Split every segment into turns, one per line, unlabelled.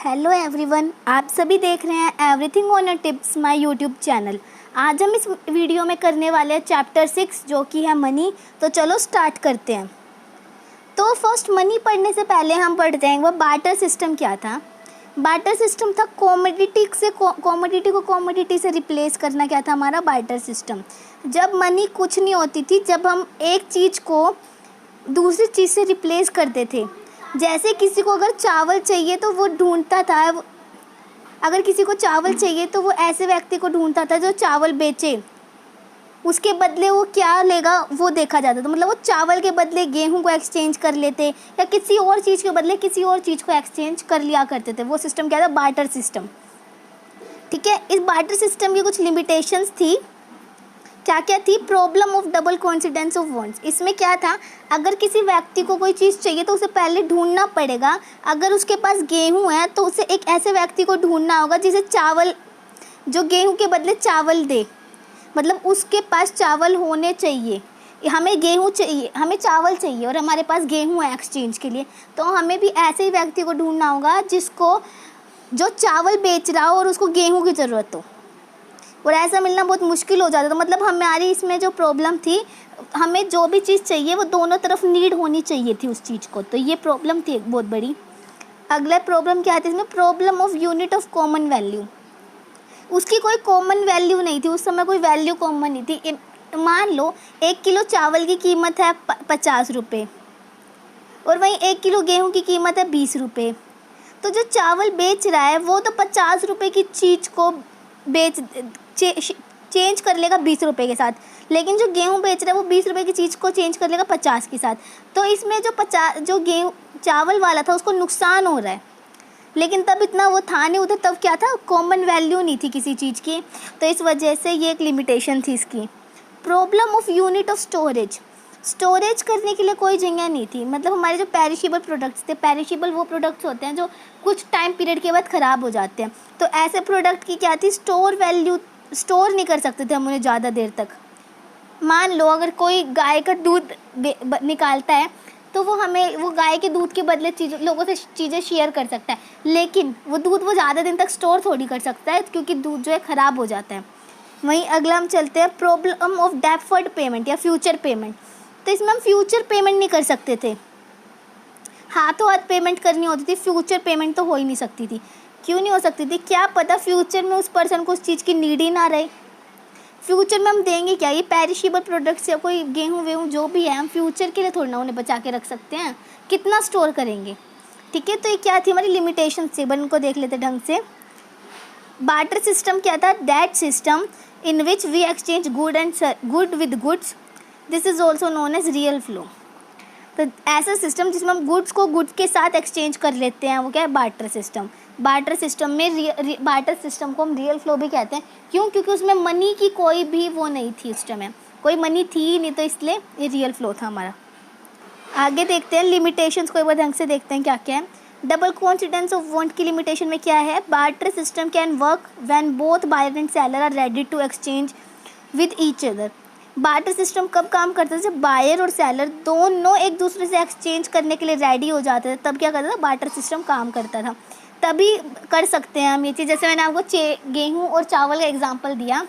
Hello everyone, आप सभी देख रहे हैं everything on tips my YouTube channel. आज हम इस वीडियो में करने वाले हैं चैप्टर 6 जो कि है मनी। तो चलो स्टार्ट करते हैं। तो फर्स्ट मनी पढ़ने से पहले हम पढ़ते हैं वो बार्टर सिस्टम क्या था। बार्टर सिस्टम था कॉमोडिटी को कॉमोडिटी से रिप्लेस करना। क्या था हमारा बार्टर सिस्टम? जब मनी कुछ नहीं होती थी, जब हम एक चीज़ को दूसरी चीज़ से रिप्लेस करते थे। जैसे किसी को अगर चावल चाहिए तो वो ढूंढता था, अगर किसी को चावल चाहिए तो वो ऐसे व्यक्ति को ढूंढता था जो चावल बेचे, उसके बदले वो क्या लेगा वो देखा जाता था। मतलब वो चावल के बदले गेहूं को एक्सचेंज कर लेते या किसी और चीज़ के बदले किसी और चीज़ को एक्सचेंज कर लिया करते थे। वो सिस्टम क्या था? Barter system. ठीक है, इस बार्टर सिस्टम की कुछ लिमिटेशंस थी। क्या क्या थी? Problem of double coincidence of wants. इसमें क्या था, अगर किसी व्यक्ति को कोई चीज़ चाहिए तो उसे पहले ढूंढना पड़ेगा। अगर उसके पास गेहूं है तो उसे एक ऐसे व्यक्ति को ढूंढना होगा जिसे चावल, जो गेहूं के बदले चावल दे। मतलब उसके पास चावल होने चाहिए। हमें गेहूं चाहिए, हमें चावल चाहिए और हमारे पास गेहूं है एक्सचेंज के लिए, तो हमें भी ऐसे ही व्यक्ति को ढूंढना होगा जिसको, जो चावल बेच रहा हो और उसको गेहूं की ज़रूरत हो। और ऐसा मिलना बहुत मुश्किल हो जाता था। मतलब हमारी इसमें जो प्रॉब्लम थी, हमें जो भी चीज़ चाहिए वो दोनों तरफ नीड होनी चाहिए थी उस चीज़ को। तो ये प्रॉब्लम थी एक बहुत बड़ी। अगला प्रॉब्लम क्या थी इसमें? Problem of unit of common value. उसकी कोई कॉमन वैल्यू नहीं थी, उस समय कोई वैल्यू कॉमन नहीं थी। मान लो 1 किलो चावल की कीमत है 50 रुपये और वहीं 1 किलो गेहूँ की कीमत है 20 रुपये। तो जो चावल बेच रहा है वो तो 50 रुपये की चीज़ को चेंज कर लेगा 20 रुपये के साथ, लेकिन जो गेहूं बेच रहा है वो 20 रुपये की चीज़ को चेंज कर लेगा 50 के साथ। तो इसमें जो गेहूं चावल वाला था उसको नुकसान हो रहा है, लेकिन तब इतना वो था नहीं उधर। तब क्या था? कॉमन वैल्यू नहीं थी किसी चीज़ की, तो इस वजह से ये एक लिमिटेशन थी इसकी। Problem of unit of storage. Storage करने के लिए कोई जगह नहीं थी। मतलब हमारे जो पेरिशेबल प्रोडक्ट्स थे, पेरिशेबल वो प्रोडक्ट्स होते हैं जो कुछ टाइम पीरियड के बाद ख़राब हो जाते हैं। तो ऐसे प्रोडक्ट की क्या थी? स्टोर नहीं कर सकते थे हम उन्हें ज़्यादा देर तक। मान लो अगर कोई गाय का दूध निकालता है तो वो हमें, वो गाय के दूध के बदले लोगों से चीज़ें शेयर कर सकता है, लेकिन वो दूध वो ज़्यादा दिन तक स्टोर थोड़ी कर सकता है क्योंकि दूध जो है ख़राब हो जाता है। वहीं अगला हम चलते हैं, प्रॉब्लम ऑफ डेफर्ड पेमेंट या फ्यूचर पेमेंट। तो इसमें हम फ्यूचर पेमेंट नहीं कर सकते थे, हाथों हाथ पेमेंट करनी होती थी। फ्यूचर पेमेंट तो हो ही नहीं सकती थी। क्यों नहीं हो सकती थी? क्या पता फ्यूचर में उस पर्सन को उस चीज़ की नीड ही ना रहे। फ्यूचर में हम देंगे क्या? ये पेरिशेबल प्रोडक्ट्स या कोई गेहूँ वेहूँ जो भी है, हम फ्यूचर के लिए थोड़ा ना उन्हें बचा के रख सकते हैं। कितना स्टोर करेंगे? ठीक है, तो ये क्या थी हमारी लिमिटेशन से, बन को देख लेते ढंग से। बार्टर सिस्टम क्या था? That system in which we exchange good with goods, this is also known as real flow. तो ऐसा सिस्टम जिसमें हम गुड्स को गुड्स के साथ एक्सचेंज कर लेते हैं, वो क्या है? Barter system. बार्टर सिस्टम में बार्टर सिस्टम को हम रियल फ्लो भी कहते हैं। क्यों? क्योंकि उसमें मनी की कोई भी वो नहीं थी, उस टाइम कोई मनी थी ही नहीं, तो इसलिए ये रियल फ्लो था हमारा। आगे देखते हैं लिमिटेशंस को एक बार ढंग से देखते हैं क्या क्या है। डबल कोइंसिडेंस ऑफ वांट की लिमिटेशन में क्या है? Barter system can work when both buyer and seller are ready to exchange with each other. Barter system कब काम करता था? जब बायर और सेलर दोनों एक दूसरे से एक्सचेंज करने के लिए रेडी हो जाते थे, तब क्या करता था? बार्टर सिस्टम काम करता था। तभी कर सकते हैं हम ये चीज़। जैसे मैंने आपको गेहूं और चावल का एग्जांपल दिया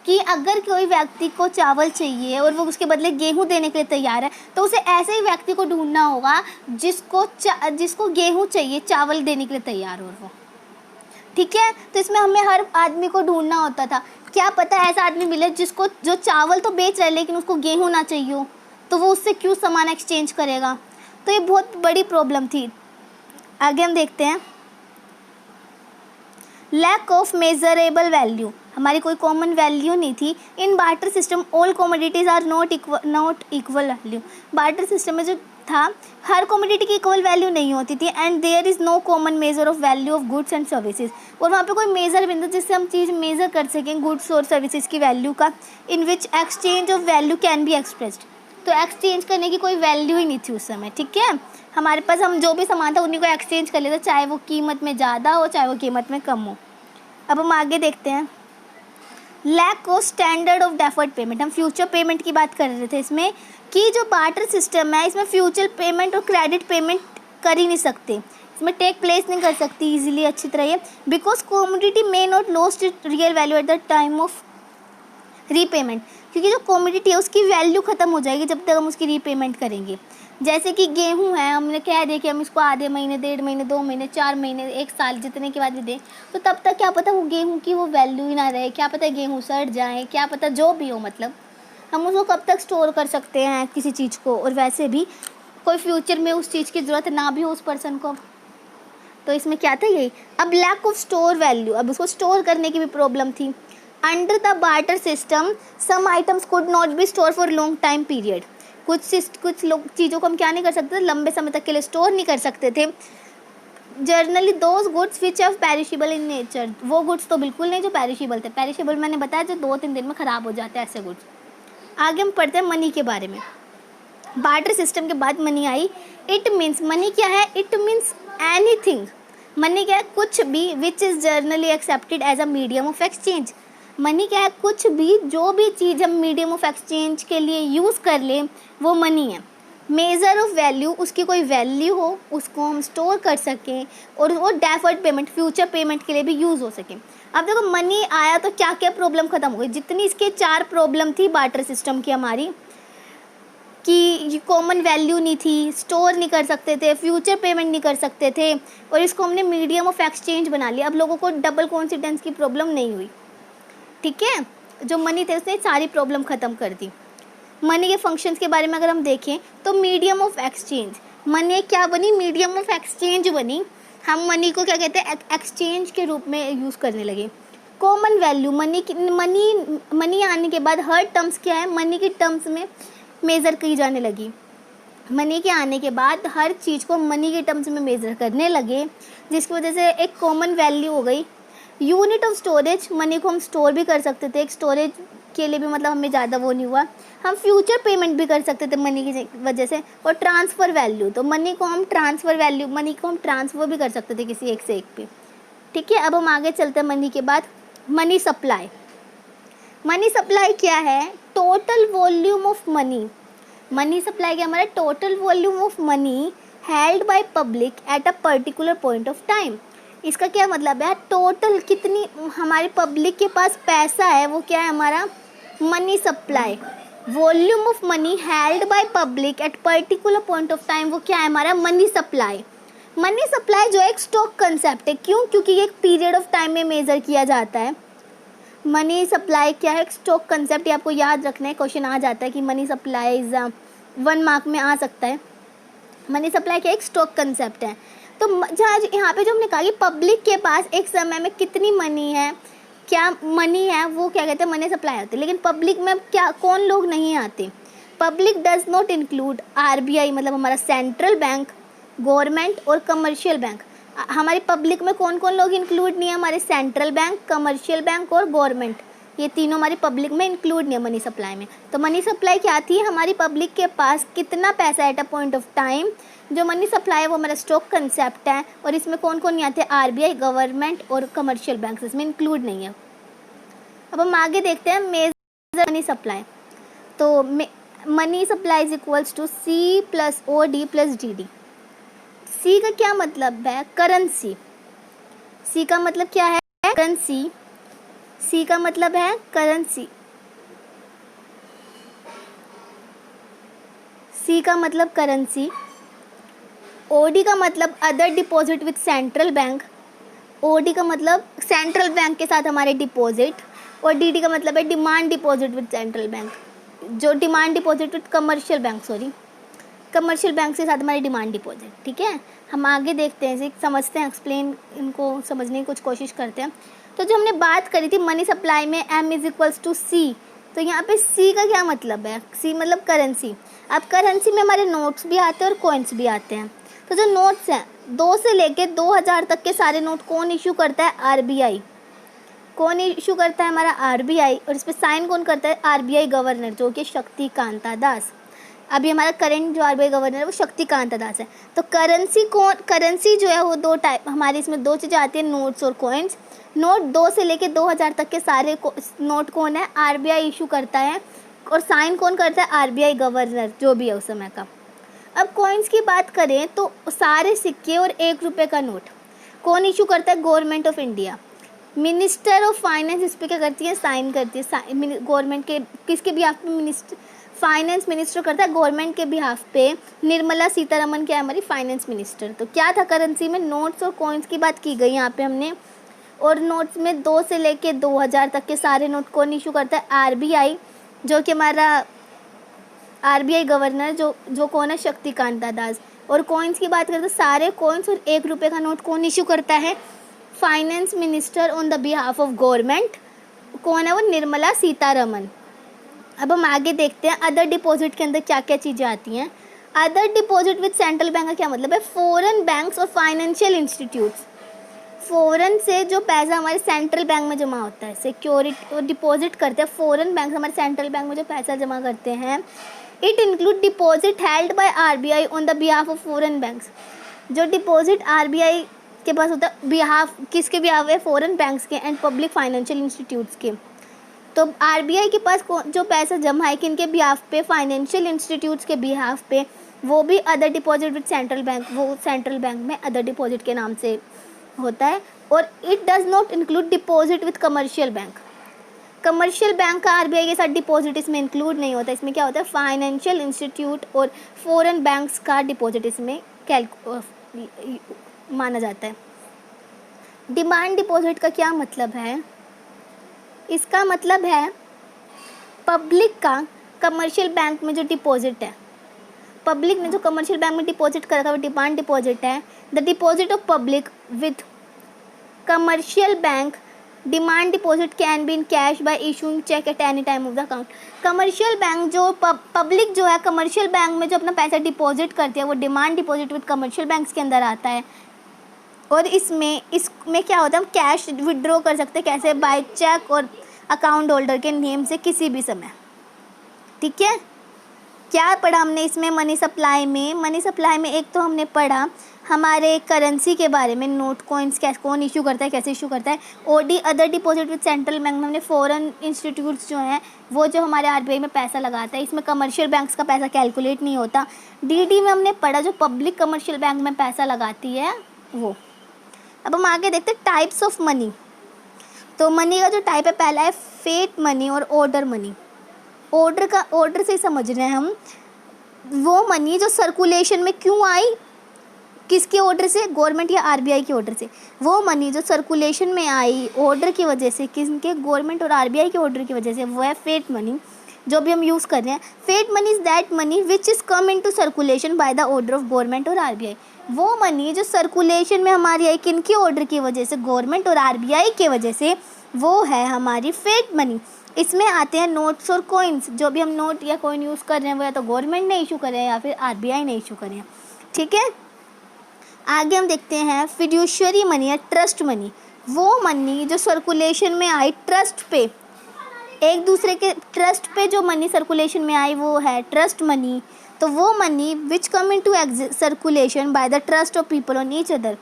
कि अगर कोई व्यक्ति को चावल चाहिए और वो उसके बदले गेहूं देने के लिए तैयार है, तो उसे ऐसे ही व्यक्ति को ढूंढना होगा जिसको गेहूं चाहिए, चावल देने के लिए तैयार हो वो। ठीक है, तो इसमें हमें हर आदमी को ढूंढना होता था। क्या पता ऐसा आदमी मिले जिसको, जो चावल तो बेच रहा है लेकिन उसको गेहूं ना चाहिए हो, तो वो उससे क्यों सामान एक्सचेंज करेगा? तो ये बहुत बड़ी प्रॉब्लम थी। आगे हम देखते हैं, लैक ऑफ मेजरेबल वैल्यू। हमारी कोई कॉमन वैल्यू नहीं थी। In barter system all commodities are not equal value. Barter system में जो था, हर कमोडिटी की इक्वल वैल्यू नहीं होती थी। And there is no common measure of value of goods and services. और वहाँ पे कोई मेजर बिंदु जिससे हम चीज़ मेजर कर सकें गुड्स और सर्विसेज की वैल्यू का, in which exchange of value can be expressed. तो एक्सचेंज करने की कोई वैल्यू ही नहीं थी उस समय। ठीक है, हमारे पास हम जो भी सामान था उन्हीं को एक्सचेंज कर लेते, चाहे वो कीमत में ज़्यादा हो चाहे वो कीमत में कम हो। अब हम आगे देखते हैं, lack of standard of deferred payment. हम फ्यूचर पेमेंट की बात कर रहे थे इसमें, कि जो बार्टर सिस्टम है इसमें फ्यूचर पेमेंट और क्रेडिट पेमेंट कर ही नहीं सकते। इसमें टेक प्लेस नहीं कर सकती इजीली अच्छी तरह ये, because commodity may not lost it real value at the time of repayment, क्योंकि जो कमोडिटी है उसकी वैल्यू ख़त्म हो जाएगी जब तक हम उसकी रीपेमेंट करेंगे। जैसे कि गेहूं है, हमने कह दिया कि हम इसको आधे महीने, 1.5 महीने, 2 महीने, 4 महीने, 1 साल जितने के बाद भी दें, तो तब तक क्या पता वो गेहूं की वो वैल्यू ही ना रहे, क्या पता गेहूं सड़ जाए, क्या पता जो भी हो, मतलब हम उसको कब तक स्टोर कर सकते हैं किसी चीज़ को, और वैसे भी कोई फ्यूचर में उस चीज़ की ज़रूरत ना भी हो उस पर्सन को। तो इसमें क्या था यही। अब लैक ऑफ स्टोर वैल्यू, अब उसको स्टोर करने की भी प्रॉब्लम थी। Under the barter system some items could not be store for long time period, कुछ लोग चीज़ों को हम क्या नहीं कर सकते थे, लंबे समय तक के लिए स्टोर नहीं कर सकते थे। Generally those goods which have perishable in nature, वो गुड्स तो बिल्कुल नहीं जो पेरिशेबल थे। पेरिशेबल मैंने बताया जो 2-3 दिन में ख़राब हो जाते हैं ऐसे गुड्स। आगे हम पढ़ते हैं मनी के बारे में। बार्टर सिस्टम के बाद money I. It means, money क्या है, इट मीन्स एनीथिंग। मनी क्या है, कुछ भी which is generally accepted as a medium of exchange. Money क्या है, कुछ भी, जो भी चीज़ हम मीडियम ऑफ एक्सचेंज के लिए यूज़ कर लें वो मनी है। मेज़र ऑफ वैल्यू, उसकी कोई वैल्यू हो, उसको हम स्टोर कर सकें और वो डेफर्ड पेमेंट, फ्यूचर पेमेंट के लिए भी यूज़ हो सके। अब देखो मनी आया तो क्या क्या प्रॉब्लम ख़त्म हो गई। जितनी इसके 4 प्रॉब्लम थी बार्टर सिस्टम की हमारी, कि कॉमन वैल्यू नहीं थी, स्टोर नहीं कर सकते थे, फ्यूचर पेमेंट नहीं कर सकते थे, और इसको हमने मीडियम ऑफ एक्सचेंज बना लिया। अब लोगों को डबल कॉन्सिडेंस की प्रॉब्लम नहीं हुई, ठीक है। जो मनी थे उसने सारी प्रॉब्लम ख़त्म कर दी। मनी के फंक्शंस के बारे में अगर हम देखें तो मीडियम ऑफ एक्सचेंज, मनी क्या बनी, मीडियम ऑफ एक्सचेंज बनी। हम मनी को क्या कहते हैं, एक्सचेंज के रूप में यूज़ करने लगे। कॉमन वैल्यू, मनी आने के बाद हर टर्म्स क्या है, मनी की टर्म्स में मेज़र की जाने लगी। मनी के आने के बाद हर चीज़ को मनी के टर्म्स में मेज़र करने लगे, जिसकी वजह से एक कॉमन वैल्यू हो गई। यूनिट ऑफ स्टोरेज, मनी को हम स्टोर भी कर सकते थे, एक स्टोरेज के लिए भी मतलब हमें ज़्यादा वो नहीं हुआ। हम फ्यूचर पेमेंट भी कर सकते थे मनी की वजह से। और ट्रांसफ़र वैल्यू, तो मनी को हम ट्रांसफ़र भी कर सकते थे किसी एक से एक पे, ठीक है। अब हम आगे चलते हैं मनी के बाद। मनी सप्लाई, मनी सप्लाई क्या है, total volume of money. Money supply क्या हमारा, total volume of money held by public at a particular point of time. इसका क्या मतलब है, टोटल कितनी हमारे पब्लिक के पास पैसा है वो क्या है हमारा, money supply. Volume of money held by public at particular point of time, वो क्या है हमारा, मनी सप्लाई। मनी सप्लाई जो एक स्टॉक कंसेप्ट है, क्यों, क्योंकि ये एक पीरियड ऑफ टाइम में मेज़र किया जाता है। मनी सप्लाई क्या है, एक स्टॉक कंसेप्ट, ये आपको याद रखना है, क्वेश्चन आ जाता है कि मनी सप्लाई 1 मार्क में आ सकता है। मनी सप्लाई क्या एक स्टॉक कंसेप्ट है। तो जहाँ यहाँ पे जो हमने कहा कि पब्लिक के पास एक समय में कितनी मनी है, क्या मनी है, वो क्या कहते हैं, मनी सप्लाई होती है। लेकिन पब्लिक में क्या कौन लोग नहीं आते, public does not include RBI, मतलब हमारा सेंट्रल बैंक, गवर्नमेंट और कमर्शियल बैंक। हमारी पब्लिक में कौन कौन लोग इंक्लूड नहीं है, हमारे सेंट्रल बैंक, कमर्शियल बैंक और गवर्नमेंट, ये तीनों हमारी पब्लिक में इंक्लूड नहीं है मनी सप्लाई में। तो मनी सप्लाई क्या थी, हमारी पब्लिक के पास कितना पैसा है at a point of time. जो मनी सप्लाई है वो हमारा स्टॉक कंसेप्ट है, और इसमें कौन कौन नहीं आते, आरबीआई, गवर्नमेंट और कमर्शियल बैंक इसमें इंक्लूड नहीं है। अब हम आगे देखते हैं मेजर मनी सप्लाई। तो money supply is equals to C plus O D plus D D. C का क्या मतलब है, करेंसी। सी का मतलब क्या है, करेंसी। सी का मतलब है करेंसी। सी का मतलब करेंसी। ओडी का मतलब other deposit with central bank. OD का मतलब सेंट्रल बैंक के साथ हमारे डिपॉजिट, और डीडी का मतलब है demand deposit with central bank, जो demand deposit with commercial bank, commercial bank के साथ हमारी डिमांड डिपॉजिट, ठीक है। हम आगे देखते हैं, समझते हैं, एक्सप्लेन इनको समझने की कुछ कोशिश करते हैं। तो जो हमने बात करी थी मनी सप्लाई में M इज इक्वल्स टू सी, तो यहाँ पे सी का क्या मतलब है, सी मतलब करेंसी। अब करेंसी में हमारे नोट्स भी आते हैं और कॉइन्स भी आते हैं। तो जो नोट्स हैं 2 से लेके 2000 तक के सारे नोट कौन इशू करता है, आरबीआई। कौन इशू करता है, हमारा आरबीआई, और इस पर साइन कौन करता है, आरबीआई गवर्नर, जो कि शक्तिकांता दास। अभी हमारा करंट जो आरबीआई गवर्नर है वो शक्तिकांता दास है। तो करेंसी जो है वो 2 टाइप, हमारी इसमें 2 चीज़ें आती हैं, नोट्स और कॉइन्स। नोट 2 से लेके 2000 तक के सारे नोट कौन है, आरबीआई इशू करता है, और साइन कौन करता है, आरबीआई गवर्नर जो भी है उस समय का। अब कॉइन्स की बात करें तो सारे सिक्के और 1 रुपये का नोट कौन इशू करता है? Government of India. Minister of finance इस पर क्या करती है? साइन करती है। गवर्नमेंट के किसके बिहाफ पे? फाइनेंस मिनिस्टर करता है गवर्नमेंट के बिहाफ पे। निर्मला सीतारमन क्या है? हमारी फाइनेंस मिनिस्टर। तो क्या था करेंसी में? नोट्स और कॉइन्स की बात की गई यहाँ पे हमने। और नोट्स में 2 से लेके 2000 तक के सारे नोट कौन इशू करता है? आरबीआई, जो कि हमारा आरबीआई गवर्नर जो कौन है? शक्तिकांत दास। और कॉइन्स की बात करें तो सारे कॉइन्स और 1 रुपये का नोट कौन इशू करता है? Finance minister on the behalf of government. कौन है वो? निर्मला सीतारमन। अब हम आगे देखते हैं अदर डिपॉजिट के अंदर क्या क्या चीज़ें आती हैं। Other deposit with central bank का क्या मतलब है? फॉरेन बैंक्स और फाइनेंशियल इंस्टीट्यूट्स। फॉरेन से जो पैसा हमारे सेंट्रल बैंक में जमा होता है, सिक्योरिटी डिपॉजिट करते हैं फॉरेन बैंक हमारे सेंट्रल बैंक में जो पैसा जमा करते हैं। It include deposit held by RBI on the behalf of foreign banks. जो डिपॉजिट आरबीआई के पास होता है, बिहाफ किसके बिहाफ है? फॉरेन बैंक्स के एंड पब्लिक फाइनेंशियल इंस्टीट्यूट्स के। तो आरबीआई के पास जो पैसा जमा है किनके बिहाफ पे? फाइनेंशियल इंस्टीट्यूट्स के बिहाफ पे। वो भी other deposit with central bank, वो सेंट्रल बैंक में अदर डिपॉजिट के नाम से होता है। और it does not include deposit with commercial bank. Commercial bank का आरबीआई के साथ डिपॉजिट इसमें इंक्लूड नहीं होता। इसमें क्या होता है? फाइनेंशियल इंस्टीट्यूट और फॉरेन बैंक्स का डिपॉजिट इसमें माना जाता है। डिमांड डिपॉजिट का क्या मतलब है? इसका मतलब है पब्लिक का कमर्शियल बैंक में जो डिपॉजिट है, पब्लिक ने जो कमर्शियल बैंक में डिपॉजिट करा था वो डिमांड डिपॉजिट है। The deposit of public with commercial bank demand deposit can be encash by issuing cheque at any time of the account. Commercial bank जो पब्लिक जो है कमर्शियल बैंक में जो अपना पैसा डिपॉजिट करती है वो demand deposit with commercial banks के अंदर आता है। और इसमें क्या होता है? हम कैश विड्रॉ कर सकते हैं। कैसे? बाय चेक और अकाउंट होल्डर के नेम से किसी भी समय। ठीक है। क्या पढ़ा हमने इसमें? मनी सप्लाई में एक तो हमने पढ़ा हमारे करेंसी के बारे में, नोट कॉइन्स कैसे कौन इशू करता है, कैसे इशू करता है। OD other deposit with central bank में हमने फॉरेन इंस्टीट्यूट्स जो हैं वो जो हमारे आरबीआई में पैसा लगाता है, इसमें कमर्शियल बैंक्स का पैसा कैलकुलेट नहीं होता। डीडी में हमने पढ़ा जो पब्लिक कमर्शियल बैंक में पैसा लगाती है वो। अब हम आगे देखते हैं टाइप्स ऑफ मनी। तो मनी का जो टाइप है पहला है फेट मनी और ऑर्डर मनी। ऑर्डर से समझ रहे हैं हम वो मनी जो सर्कुलेशन में क्यों आई, किसके ऑर्डर से? गवर्नमेंट या आरबीआई के ऑर्डर से। वो मनी जो सर्कुलेशन में आई ऑर्डर की वजह से, किसके? गवर्नमेंट और आरबीआई के ऑर्डर की वजह से, वो है फेट मनी जो भी हम यूज़ कर रहे हैं। Fiat money is that money which is come into circulation by the order of government और आरबीआई। वो मनी जो सर्कुलेशन में हमारी आई किनके ऑर्डर की वजह से? गवर्नमेंट और आरबीआई के वजह से, वो है हमारी फेट मनी। इसमें आते हैं नोट्स और कॉइन्स। जो भी हम नोट या कॉइन यूज़ कर रहे हैं वो या तो गवर्नमेंट ने इशू करे हैं या फिर आरबीआई ने इशू करे हैं। ठीक है। आगे हम देखते हैं फिड्यूशियरी मनी या ट्रस्ट मनी। वो मनी जो सर्कुलेशन में आई ट्रस्ट पे, एक दूसरे के ट्रस्ट पे जो मनी सर्कुलेशन में आई वो है ट्रस्ट मनी। तो वो money which come into circulation by the trust of people on each other.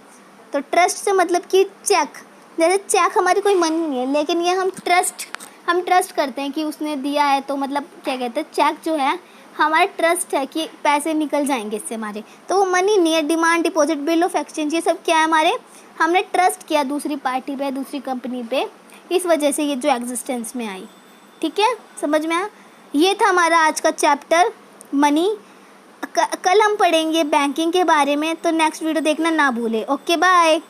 तो ट्रस्ट से मतलब कि चेक, जैसे चेक हमारी कोई मनी नहीं है लेकिन ये हम ट्रस्ट करते हैं कि उसने दिया है, तो मतलब क्या कहते हैं, चेक जो है हमारा ट्रस्ट है कि पैसे निकल जाएंगे इससे हमारे, तो वो मनी नहीं है। Demand deposit, bill of exchange, ये सब क्या है हमारे, हमने ट्रस्ट किया दूसरी पार्टी पे, दूसरी कंपनी पे, इस वजह से ये जो एग्जिस्टेंस में आई। ठीक है, समझ में आया। ये था हमारा आज का चैप्टर मनी। कल हम पढ़ेंगे बैंकिंग के बारे में, तो नेक्स्ट वीडियो देखना ना भूले। Okay bye.